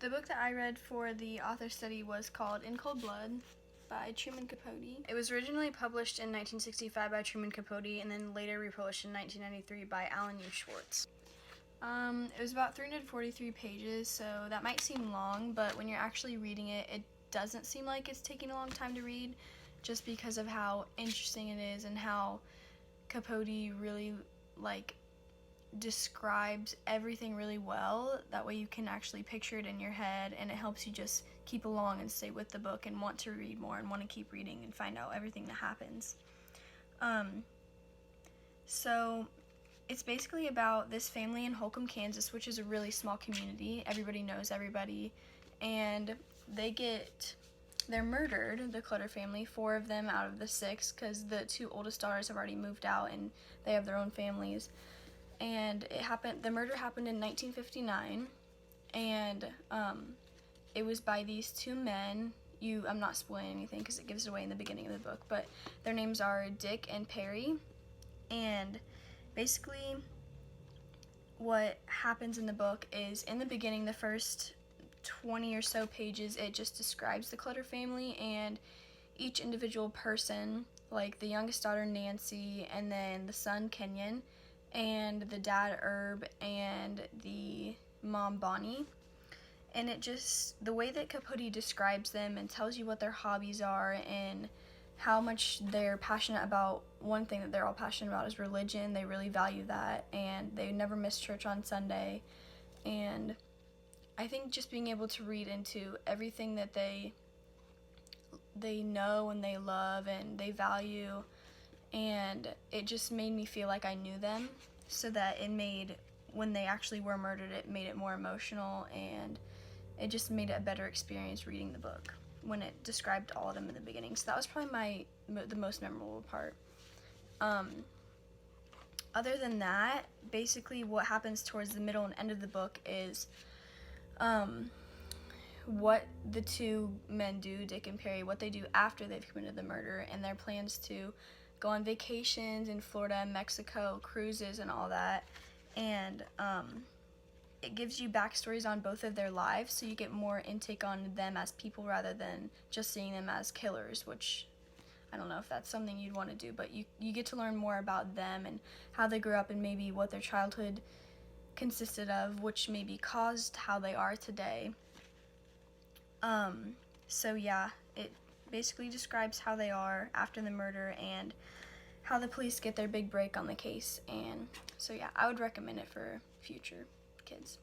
The book that I read for the author study was called In Cold Blood by Truman Capote. It was originally published in 1965 by Truman Capote and then later republished in 1993 by Alan U. Schwartz. It was about 343 pages, so that might seem long, but when you're actually reading it, it doesn't seem like it's taking a long time to read, just because of how interesting it is and how Capote really, describes everything really well. That way you can actually picture it in your head, and it helps you just keep along and stay with the book and want to read more and want to keep reading and find out everything that happens. So it's basically about this family in Holcomb, Kansas, which is a really small community. Everybody knows everybody, and they're murdered, the Clutter family, 4 of them out of the 6, because the 2 oldest daughters have already moved out and they have their own families. And the murder happened in 1959, and it was by these 2 men. I'm not spoiling anything because it gives it away in the beginning of the book, but their names are Dick and Perry. And basically what happens in the book is, in the beginning, the first 20 or so pages, it just describes the Clutter family and each individual person, like the youngest daughter Nancy, and then the son Kenyon, and the dad Herb, and the mom Bonnie. And the way that Capote describes them and tells you what their hobbies are and how much they're passionate about, one thing that they're all passionate about is religion. They really value that, and they never miss church on Sunday. And I think just being able to read into everything that they know and they love and they value, and it just made me feel like I knew them, so that when they actually were murdered, it made it more emotional, and it just made it a better experience reading the book when it described all of them in the beginning. So that was probably the most memorable part. Other than that, basically what happens towards the middle and end of the book is what the 2 men do, Dick and Perry, what they do after they've committed the murder, and their plans to go on vacations in Florida and Mexico, cruises and all that. And it gives you backstories on both of their lives, so you get more intake on them as people rather than just seeing them as killers, which I don't know if that's something you'd want to do, but you get to learn more about them and how they grew up and maybe what their childhood consisted of, which maybe caused how they are today. So yeah, it basically describes how they are after the murder and how the police get their big break on the case. And so yeah, I would recommend it for future kids.